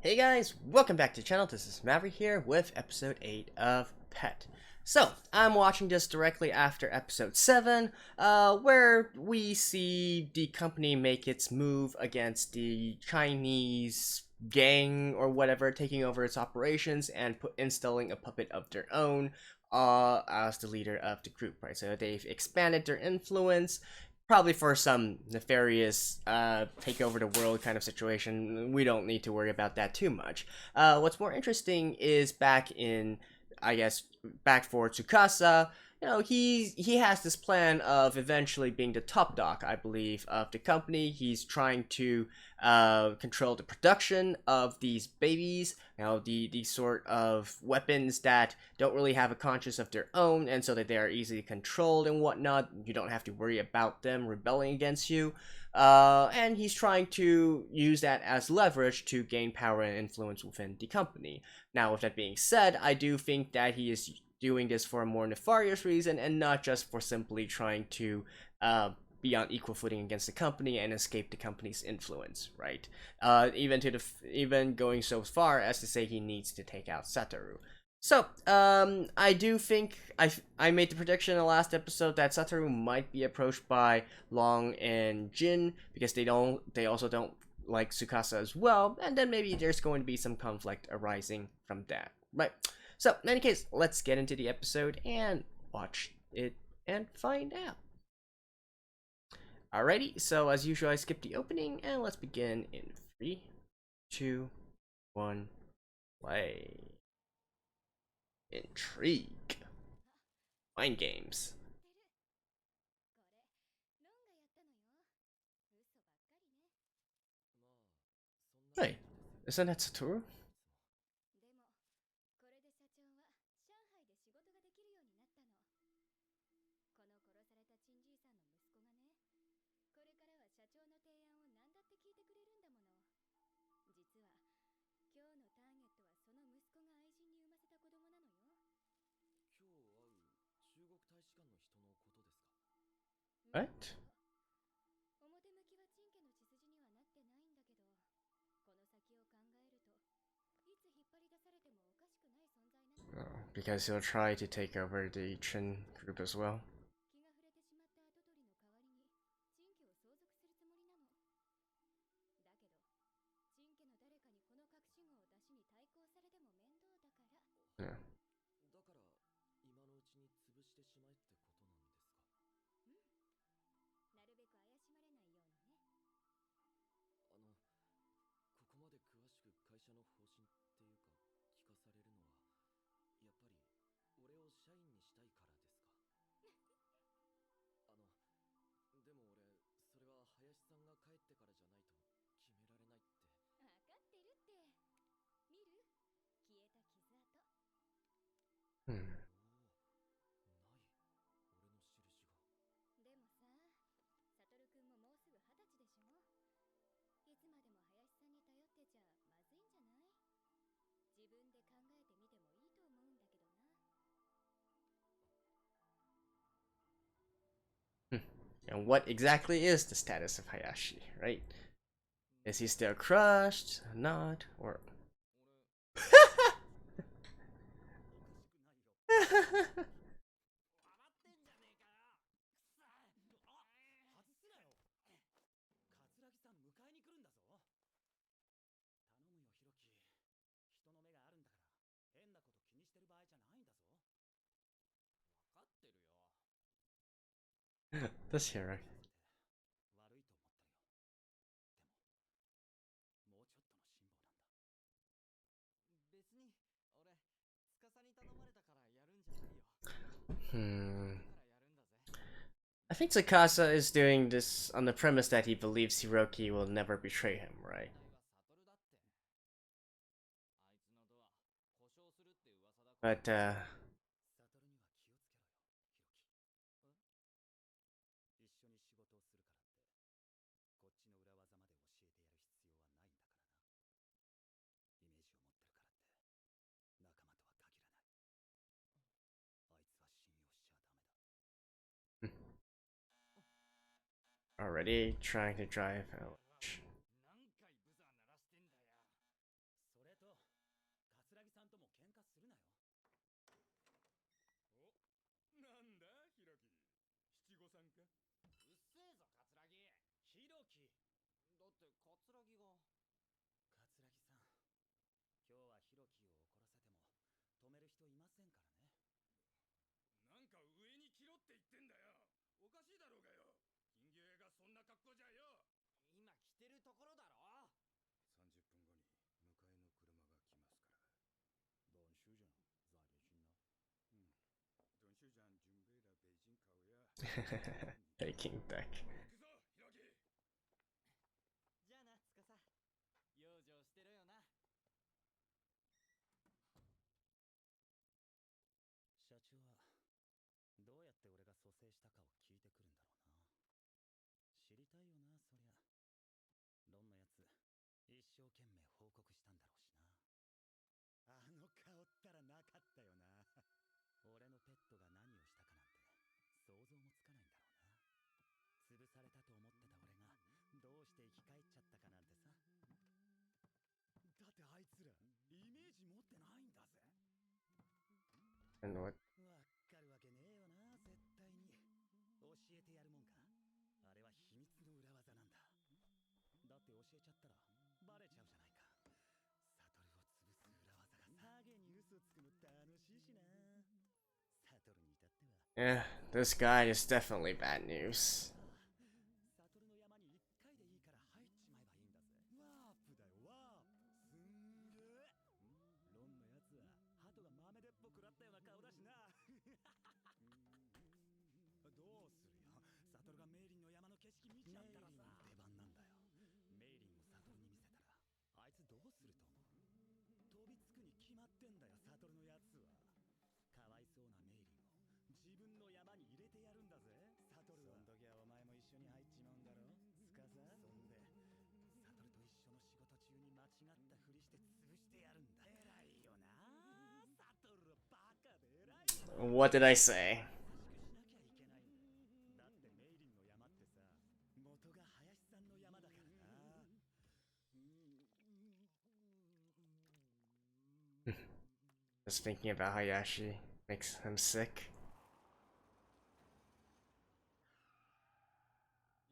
Hey guys, welcome back to the channel. This is Maverick here with episode 8 of Pet. So, I'm watching this directly after episode 7, where we see the company make its move against the Chinese gang or whatever, taking over its operations and installing a puppet of their own as the leader of the group, right? So they've expanded their influence, probably for some nefarious take over the world kind of situation. We don't need to worry about that too much. What's more interesting is I guess, back for Tsukasa. He has this plan of eventually being the top dog, I believe, of the company. He's trying to control the production of these babies, the sort of weapons that don't really have a conscience of their own, and so that they are easily controlled and whatnot. You don't have to worry about them rebelling against you. And he's trying to use that as leverage to gain power and influence within the company. Now, with that being said, I do think that he is doing this for a more nefarious reason and not just for simply trying to be on equal footing against the company and escape the company's influence, right? Even going so far as to say he needs to take out Satoru. So, I do think I made the prediction in the last episode that Satoru might be approached by Long and Jin because they also don't like Tsukasa as well, and then maybe there's going to be some conflict arising from that, right? So, in any case, let's get into the episode and watch it and find out. Alrighty, so as usual, I skipped the opening, and let's begin in 3, 2, 1, play. Intrigue. Mind games. Hey, isn't that Satoru? What? Oh, because he'll try to take over the Chin group as well. Yeah. Hmm. Hmm. And what exactly is the status of Hayashi, right? Is he still crushed? Not? Or. This hero. Hmm. I think Tsukasa is doing this on the premise that he believes Hiroki will never betray him, right? But, already trying to drive out. さんとも喧嘩するなよ。お、なんだひろき、七五三か。うっせえぞ桂木。ひろきだって桂木が。桂木さん、今日はひろきを怒らせても止める人いませんからね。なんか上に着ろって言ってんだよ。おかしいだろうがよ。金魚屋がそんな格好じゃよ。今着てるところだろ。30分後に迎えの車が来ますから。短袖长在北京呢。短袖长准备了北京烤鸭。Baking deck. 行くぞひろき。じゃあな司、養生してろよな。社長はどうやって俺が蘇生したかを聞いてくるんだろうな。知りたいよな、そりゃ。ロンのやつ一生懸命報告したんだろうしな。あの顔ったらなかったよな。俺のペットが何をしたかなんて想像もつかないんだろうな。潰されたと思ってた俺がどうして生き返っちゃったかなんてさ。だってあいつらイメージ持ってないんだぜ。And what? わかるわけねえよな、絶対に。教えてやるもんか。あれは秘密の裏技なんだ。だって教えちゃったらバレちゃうじゃないか。サトルを潰す裏技がハゲに嘘つくの楽しいしな。サトルに至っては。Yeah, this guy is definitely bad news. サトルの山に1回でいいから入っちまえばいいんだぜ。ワープだよ、ワープ。すんげえ。ロンのやつは鳩が豆鉄砲食らったような顔だしな。どうするよ。サトルがメイリンの山の景色見ちゃったらさ。メイリンの出番なんだよ。メイリンをサトルに見せたらあいつどうすると思う。飛びつくに決まってんだよ、サトルのやつは。かわいそうなメイリンを自分の山に入れてやるんだぜ、サトルは。そん時はお前も一緒に入っちまうんだろ、司。そんでサトルと一緒の仕事中に間違ったふりして潰してやるんだ。偉いよな、サトル。バカで偉いよ。 What did I say? 優しくしなきゃいけないんだよ。だってメイリンの山ってさ、元が林さんの山だからな。Just thinking about Hayashi makes him sick.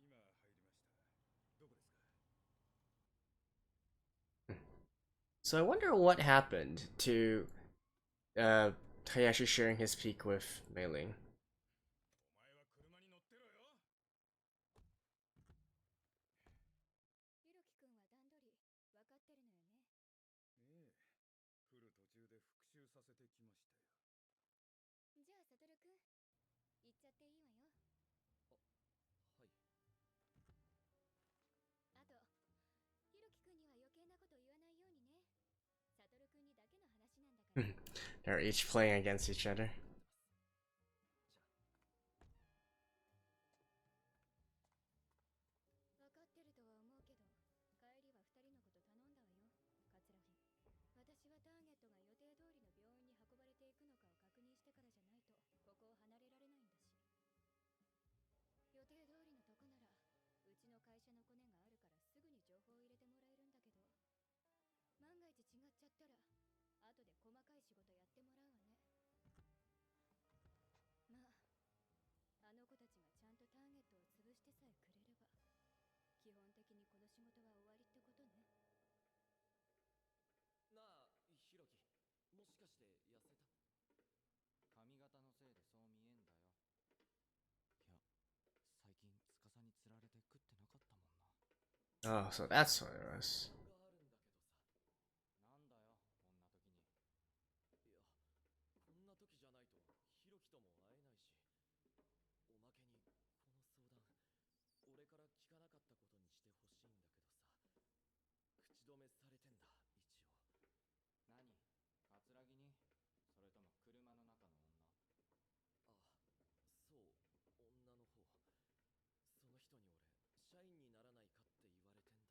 今入りました。どこですか。 So I wonder what happened to Hayashi sharing his peak with Mei Ling. お前は車に乗ってろよ。ひろきくんは段取り分かってるのよね。ええ、来る途中で復習させてきましたよ。じゃあサトルくん行っちゃっていいわよ。はい。あとひろきくんには余計なこと言わないようにね。サトルくんにだけの話なんだから。They're each playing against each other. 分かってるとは思うけど、帰りは2人のこと頼んだわよ、桂木。私はターゲットが予定通りの病院に運ばれていくのかを確認してからじゃないとここを離れられないんだし。予定通りのとこならうちの会社のコネがあるからすぐに情報を入れてもらえるんだけど、万が一違っちゃったら後で細かい仕事やってもらうわね。まああの子たちがちゃんとターゲットを潰してさえくれれば基本的にこの仕事は終わりってことね。なあ、ひろき、もしかして痩せた？髪型のせいでそう見えんだよ。いや、最近司に釣られて食ってなかったもんな。Oh, so that's what it was. があるんだけどさ。なんだよ、こんな時に。いや、こんな時じゃないとひろきとも会えないし、おまけにこの相談、俺から聞かなかったことにしてほしいんだけどさ。口止めされてんだ、一応。何？桂木に？それとも車の中の女？あ、そう、女の方。その人に俺、社員にならないかって言われてんだよね。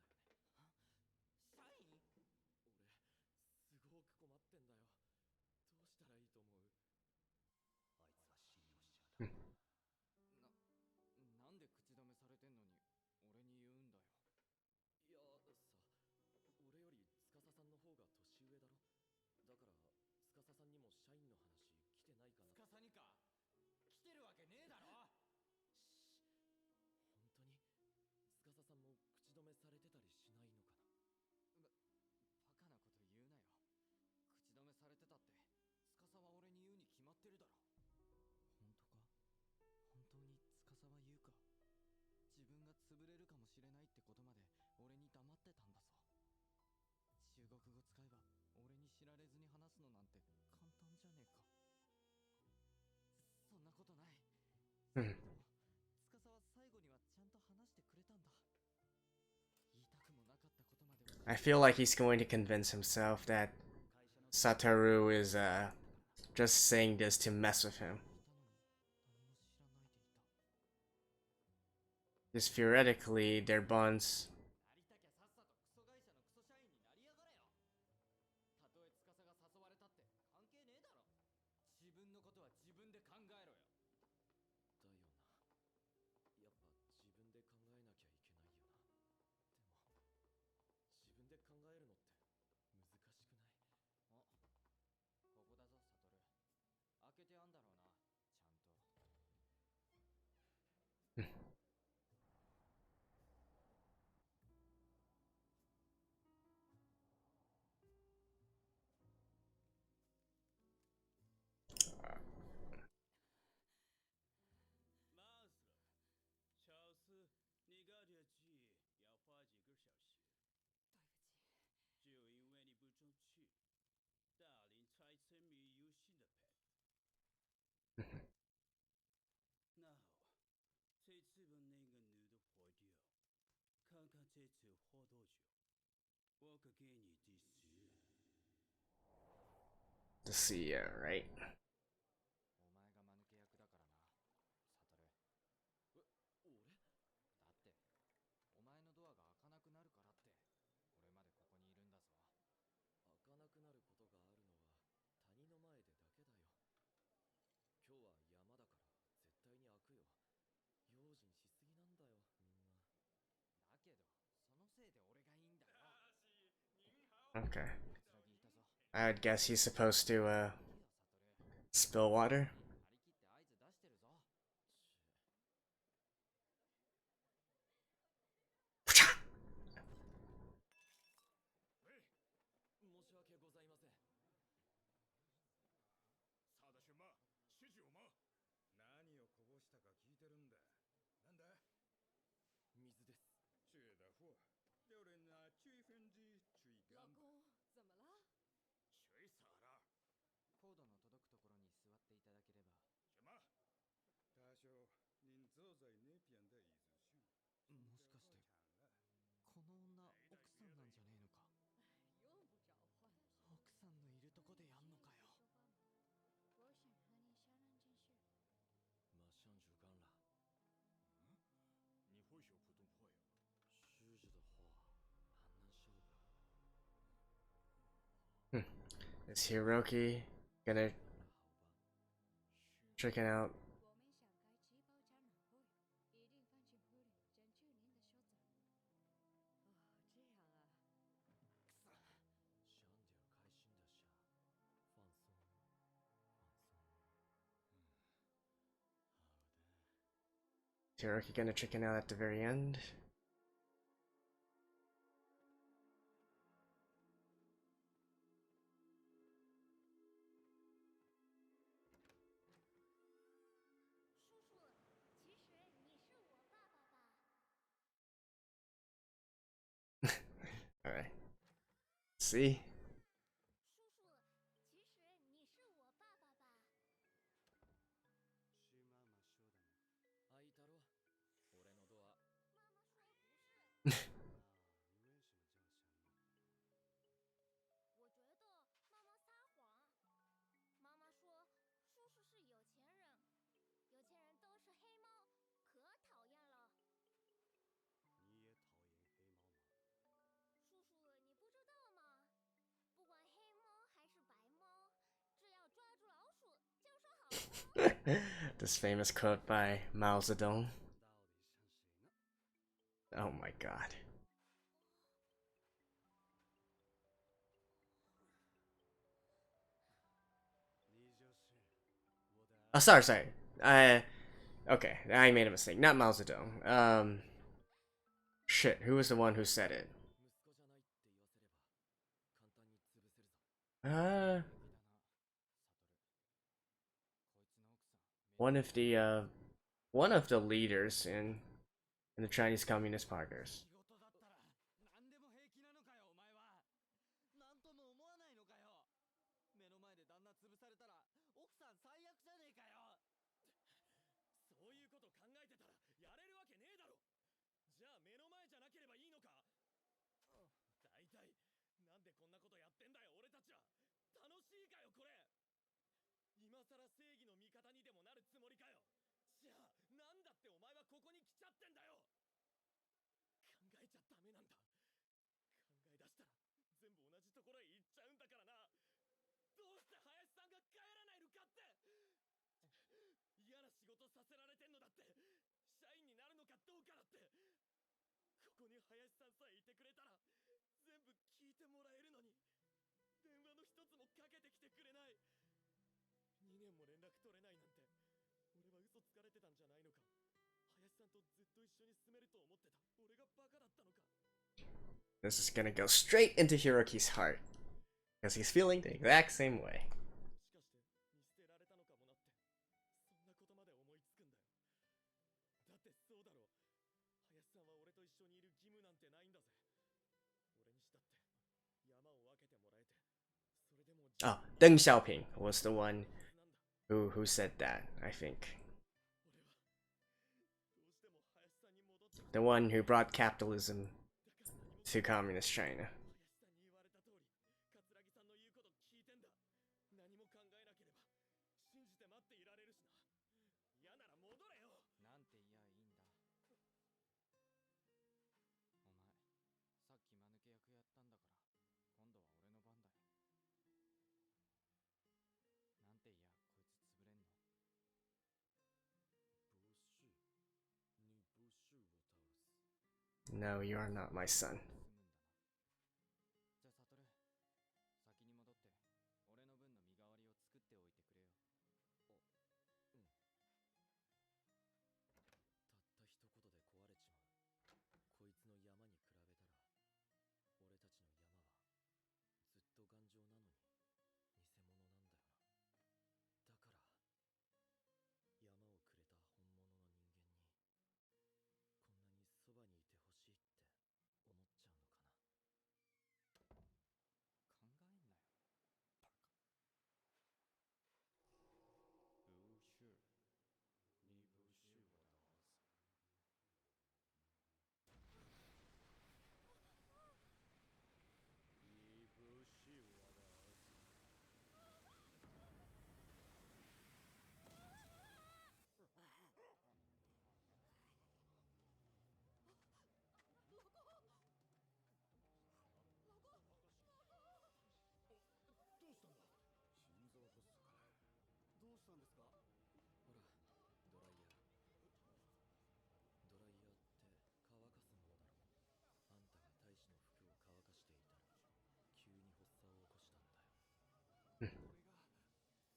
I feel like he's going to convince himself that Satoru is just saying this to mess with him. Just theoretically, their bonds. なりたきゃさっさとクソ会社のクソ社員になりやがれよ。たとえ司が誘われたって関係ねえだろ。自分のことは自分で考えろよ。だよな。やっぱ自分で考えなきゃいけないよな。でも自分で考えるのって難しくない？あ、ここだぞ、サトル。開けてあんだろうな、ちゃんと。马斯，乔斯，你搞这鸡要花几个小时？就因为你不争气，大林才沉迷游戏的 pet。那好，这次把那个女的活掉，看看这次活多久。我可给你第10。The CEO, right? お前が間抜け役だからな、サトル。俺？だって、お前のドアが開かなくなるからって、俺までここにいるんだぞ。開かなくなることがあるのは谷の前でだけだよ。今日は山だから絶対に開くよ。用心しすぎなんだよ、みんな。だけど、そのせいで俺がいいんだよ。 Okay. 桂木いたぞ。 I would guess he's supposed to いいよ、サトル。 spill water. 張り切って合図出してるぞ。申し訳ございません。さだしま、指示をま。何をこぼしたか聞いてるんだ。なんだ？水です。去的货，有人拿追分机追老干吧？公，怎么了？吹傻了？コードの届くところに座っていただければ。什么？他说您坐在那边的椅子上。もしかしてこの女奥さんなんじゃねえのか？用不着换。奥さんのいるとこでやんのかよ。我想和你相安无事。马上就干了。你会说普通话呀？狮子的话很难受的。 Is Hiroki gonna 好吧。 chicken out? 我们想开气泡展览会，一定放进会里，争取您的收藏。哦，这样啊。想点开心的事，放松，放松。Is Hiroki gonna chicken out at the very end? 叔叔，其实你是我爸爸吧Alright. See? 叔叔，其实你是我爸爸吧是妈妈说的呢。開いたろ、俺のドア。妈妈说不是。你为什么这样想呢？我觉得妈妈撒谎。妈妈说叔叔是有钱人，有钱人都是黑猫，可讨厌了。你也讨厌黑猫吗？叔叔，你不知道吗？不管黑猫还是白猫，只要抓住老鼠就是好猫。This famous quote by Mao Zedong. 到底像谁呢？ Oh my god. 你就是我的 Oh, sorry. Okay, I made a mistake. Not Mao Zedong. Shit, who was the one who said it? 息子じゃないって言わせれば簡単に潰せるぞ。 Uh, だな、サトル。こいつの奥さん。 one of the leaders in the Chinese Communist Partners. 仕事だったら何でも平気なのかよ、お前は。なんとも思わないのかよ。目の前で旦那潰されたら奥さん最悪じゃねえかよ。そういうこと考えてたらやれるわけねえだろ。じゃあ目の前じゃなければいいのか。大体れ。今さら正義の味方にでもなるつもりかよ。じゃあなんだってお前はここに来ちゃってんだよ。考えちゃダメなんだ。考え出したら全部同じところへ行っちゃうんだからな。どうして林さんが帰らないのかって。嫌な仕事させられてんのだって。社員になるのかどうかだって。ここに林さんさえいてくれたら全部聞いてもらえるのに、電話の一つもかけてきてくれない。2年も連絡取れないなんて、俺は嘘つかれてたんじゃないのか。林さんとずっと一緒に住めると思ってた俺がバカだったのか。 This is gonna go straight into Hiroki's heart. Because he's feeling the exact same way. もしかして見捨てられたのかもなって、そんなことまで思いつくんだよ。だってそうだろう、林さんは俺と一緒にいる義務なんてないんだぜ。俺にしたって山を分けてもらえて、それでも Oh, Deng Xiaoping was the one who said that, I think. 俺はどうしても林さんに戻って The one who brought capitalism だから何も to communist China. 林さんに言われた通り、桂木さんの言うこと聞いてんだ。何も考えなければ信じて待っていられるしな。嫌なら戻れよ。なんて言やいいんだ。お前さっき間抜け役やったんだから、今度は俺の番だよ。なんて言やこいつ潰れんの。不是你不是我的儿子。 No, you are not my son. 済むんだな。じゃあサトル、先に戻って俺の分の身代わりを作っておいてくれよ。うん。たった一言で壊れちまうこいつの山に比べたら、俺たちの山はずっと頑丈なのに偽物なんだよな。だから山をくれた本物の人間にこんなにそばにいてほしいって思っちゃうのかな。考えんなよ。不是，你不是我的儿子。你不是我的儿子。どうしたんだ。心臓発作かな。どうしたんですか。ほら、ドライヤー。ドライヤーって乾かすものだろ。あんたが大使の服を乾かしていたら急に発作を起こしたんだよ。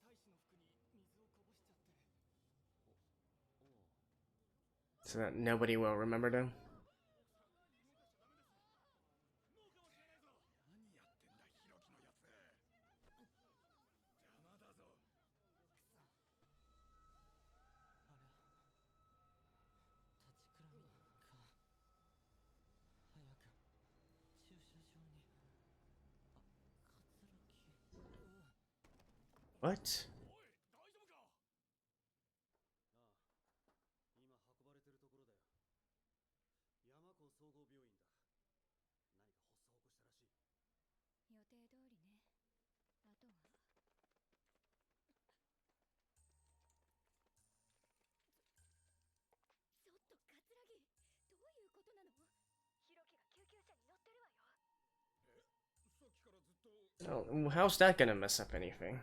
俺が大使の服に水をこぼしちゃって。おお。 So that nobody will remember them? 何やってんだヒロキのやつ。邪魔だぞ。あれ立ちくらみか。早く駐車場に。あ、桂木。What? おい大丈夫か。ああ、今運ばれてるところだよ。山港総合病院だ。何か発作を起こしたらしい。予定通りね。あとはちょっと桂木、どういうことなの。ヒロキが救急車に乗ってるわよ。さっきからずっと。 Oh, how's that gonna mess up anything?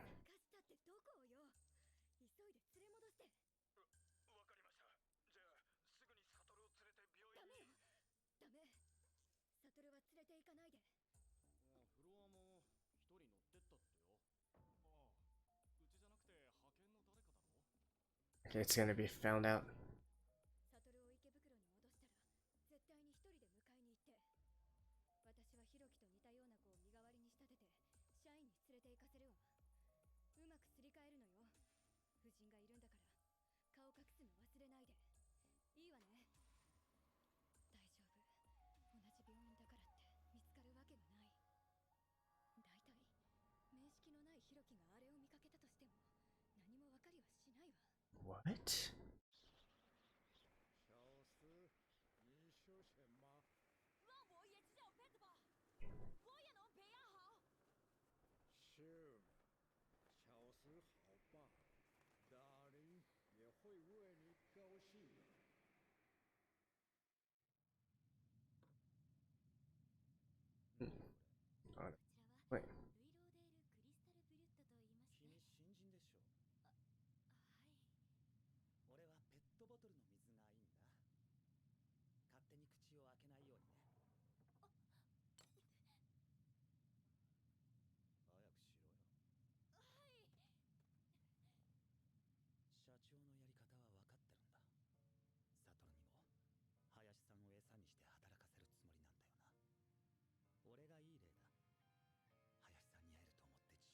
ガスタってどこをよ。急いで連れ戻して。わかりました。じゃあすぐにサトルを連れて病ダ院に。メよ。ダメ。サトルは連れて行かないで。フロアも一人乗ってったってよ。ああ、うちじゃなくて派遣の誰かだろ。 Okay, it's gonna be found out. サトルを池袋に戻したら絶対に一人で迎えに行って。私はヒロキと似たような子を身代わりに仕立てて社員に連れて行かせるわ。うまくすり替えるのよ。夫人がいるんだから顔隠すの忘れないで。いいわね。大丈夫。同じ病院だからって見つかるわけがない。だいたい面識のないヒロキがあれを見かけたとしても何もわかりはしないわ。What? 小斯，你说什么？让我也知道贝子吧。我也能培养好。是吗？しいよ。あれ、こちらは wait. ルイローデールクリスタルブリュットと言いまして君新人でしょ。はい俺はペットボトルの水がいいんだ。勝手に口を開けないようにね。早くしろよ。社長のやり方は分かってるんだ。サトルにも林さんを餌にして働かせるつもりなんだよな。俺がいい例だ。林さんに会えると思って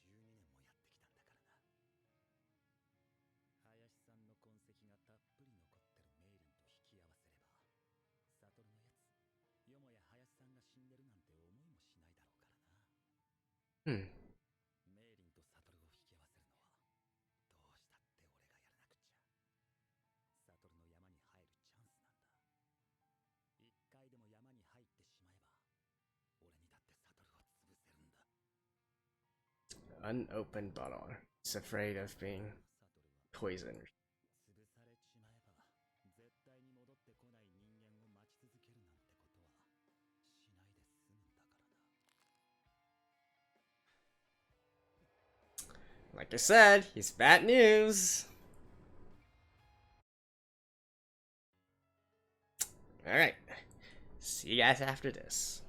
12年もやってきたんだからな。林さんの痕跡がたっぷり残ってるメイリンと引き合わせれば、サトルのやつ、よもや林さんが死んでるなんて思いもしないだろうからな。Hmm. メイリンとサトルを引き合わせるのは、どうしたって俺がやらなくちゃ。サトルの山に入るチャンスなんだ。一回でも山に入ってしまえば、俺にだってサトルを潰せるんだ。 Unopened bottle. He's afraid of being サトルは poisoned. 潰されちまえば、絶対に戻ってこない人間を待ち続けるなんてことはしないで済むんだからな。 Like I said, he's bad news. Alright. See you guys after this.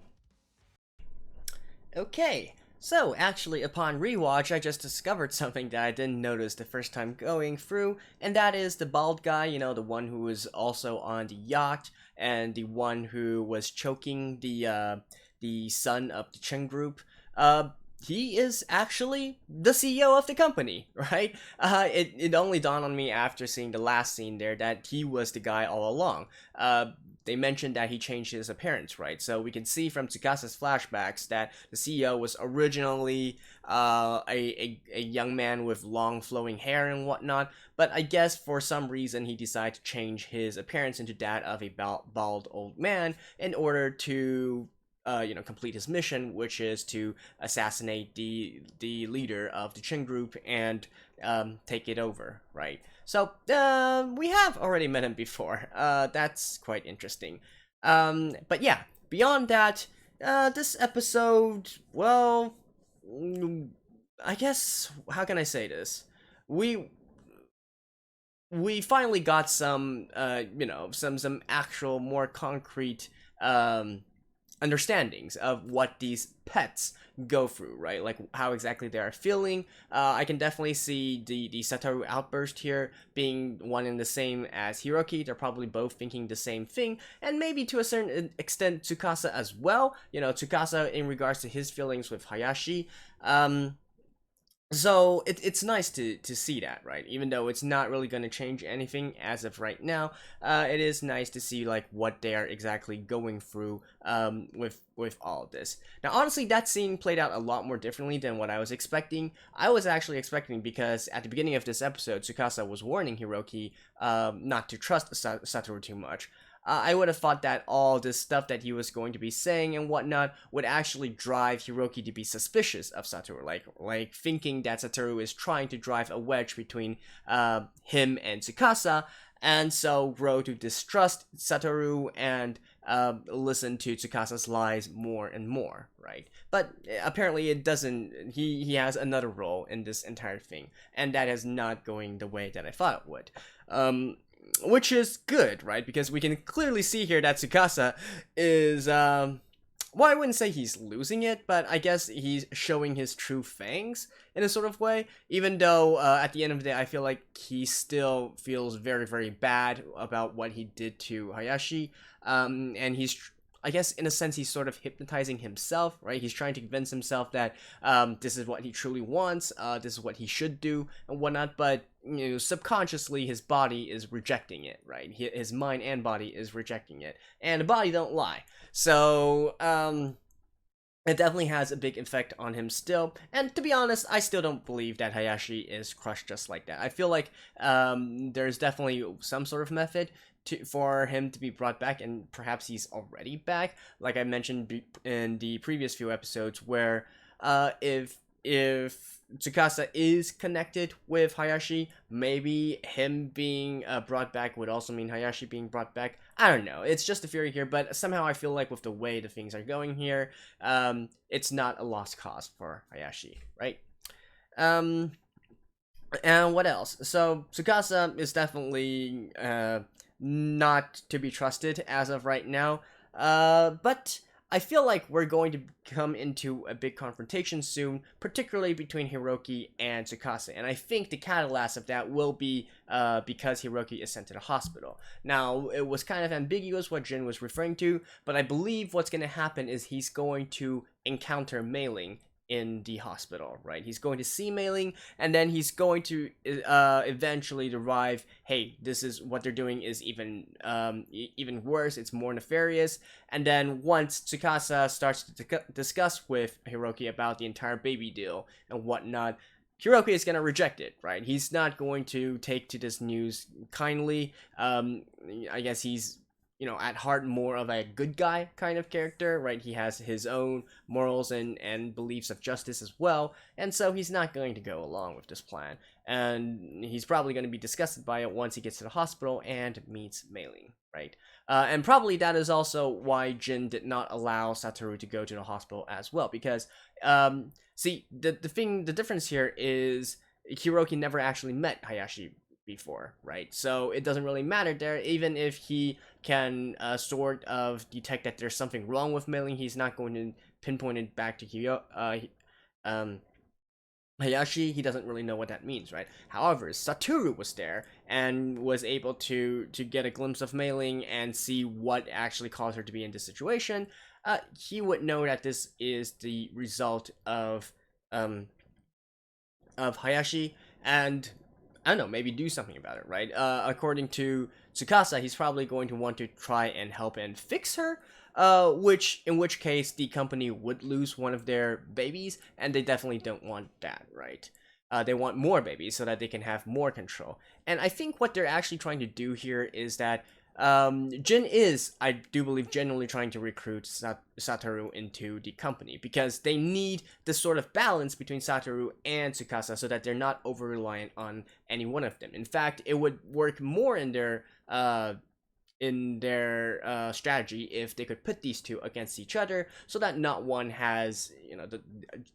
Okay. So, actually, upon rewatch, I just discovered something that I didn't notice the first time going through, and that is the bald guy, you know, the one who was also on the yacht, and the one who was choking the son of the Chen group. He is actually the CEO of the company, right? It only dawned on me after seeing the last scene there that he was the guy all along. They mentioned that he changed his appearance, right? So we can see from Tsukasa's flashbacks that the CEO was originally a young man with long flowing hair and whatnot, but I guess for some reason he decided to change his appearance into that of a bald old man in order to complete his mission, which is to assassinate the leader of the Qin group and take it over, right? So we have already met him before. That's quite interesting. But yeah, beyond that, this episode, well, I guess how can I say this? We finally got some, some actual more concrete understandings of what these pets go through, right? Like how exactly they are feeling. I can definitely see the Satoru outburst here being one and the same as Hiroki. They're probably both thinking the same thing, and maybe to a certain extent Tsukasa as well. You know, Tsukasa in regards to his feelings with Hayashi. So it's nice to see that, right? Even though it's not really going to change anything as of right now, it is nice to see like what they are exactly going through with all of this. Now, honestly, that scene played out a lot more differently than what I was expecting. I was actually expecting, because at the beginning of this episode, Tsukasa was warning Hiroki not to trust Satoru too much. I would have thought that all this stuff that he was going to be saying and whatnot would actually drive Hiroki to be suspicious of Satoru, like thinking that Satoru is trying to drive a wedge between him and Tsukasa, and so grow to distrust Satoru and listen to Tsukasa's lies more and more, right? But apparently it doesn't. He has another role in this entire thing, and that is not going the way that I thought it would. Which is good, right? Because we can clearly see here that Tsukasa is, well, I wouldn't say he's losing it, but I guess he's showing his true fangs in a sort of way, even though at the end of the day, I feel like he still feels very, very bad about what he did to Hayashi, and he's, I guess, in a sense, he's sort of hypnotizing himself, right? He's trying to convince himself that this is what he truly wants, this is what he should do, and whatnot, but, you know, subconsciously, his body is rejecting it, right? His mind and body is rejecting it, and the body don't lie. So, it definitely has a big effect on him still, and to be honest, I still don't believe that Hayashi is crushed just like that. I feel like there's definitely some sort of method for him to be brought back, and perhaps he's already back, like I mentioned in the previous few episodes, where if if Tsukasa is connected with Hayashi, maybe him being brought back would also mean Hayashi being brought back. I don't know. It's just a theory here, but somehow I feel like with the way the things are going here, it's not a lost cause for Hayashi, right? And what else? So Tsukasa is definitely not to be trusted as of right now. But I feel like we're going to come into a big confrontation soon, particularly between Hiroki and Tsukasa. And I think the catalyst of that will be because Hiroki is sent to the hospital. Now, it was kind of ambiguous what Jin was referring to, but I believe what's going to happen is he's going to encounter Mei-Ling in the hospital, right? He's going to see Mei-Ling, and then he's going to eventually derive, hey, this is what they're doing is even worse. It's more nefarious. And then once Tsukasa starts to discuss with Hiroki about the entire baby deal and whatnot, Hiroki is going to reject it, right? He's not going to take to this news kindly. I guess he's at heart more of a good guy kind of character, right? He has his own morals and beliefs of justice as well, and so he's not going to go along with this plan. And he's probably going to be disgusted by it once he gets to the hospital and meets Mei-Ling, right? And probably that is also why Jin did not allow Satoru to go to the hospital as well, because, see, the difference here is Hiroki never actually met Hayashi before, right? So it doesn't really matter there. Even if he can sort of detect that there's something wrong with Mei-Ling, he's not going to pinpoint it back to Hayashi. He doesn't really know what that means, right? However, Satoru was there and was able to get a glimpse of Mei-Ling and see what actually caused her to be in this situation. He would know that this is the result of Hayashi, and I don't know, maybe do something about it, right? According to Tsukasa, he's probably going to want to try and help and fix her, in which case the company would lose one of their babies, and they definitely don't want that, right? They want more babies so that they can have more control. And I think what they're actually trying to do here is that Jin is, I do believe, genuinely trying to recruit Satoru into the company, because they need this sort of balance between Satoru and Tsukasa so that they're not over-reliant on any one of them. In fact, it would work more in their strategy if they could put these two against each other, so that not one has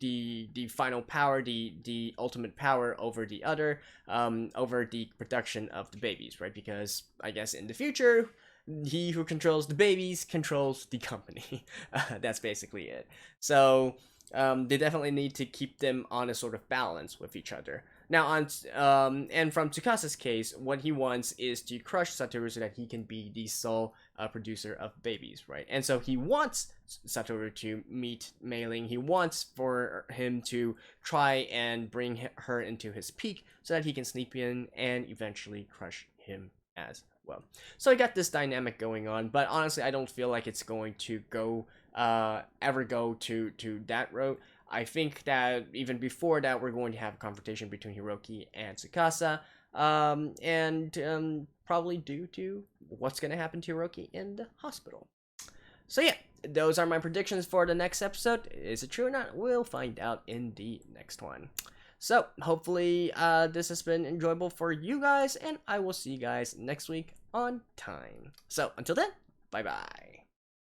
the final power, the ultimate power over the other, over the production of the babies, right? Because I guess in the future, he who controls the babies controls the company. That's basically it. So they definitely need to keep them on a sort of balance with each other. Now, and from Tsukasa's case, what he wants is to crush Satoru so that he can be the sole producer of babies, right? And so he wants Satoru to meet Mei-Ling. He wants for him to try and bring her into his peak so that he can sleep in and eventually crush him as well. So I got this dynamic going on, but honestly, I don't feel like it's going to ever go to that route. I think that even before that, we're going to have a confrontation between Hiroki and Tsukasa, and probably due to what's going to happen to Hiroki in the hospital. So yeah, those are my predictions for the next episode. Is it true or not? We'll find out in the next one. So hopefully this has been enjoyable for you guys, and I will see you guys next week on time. So until then, bye bye.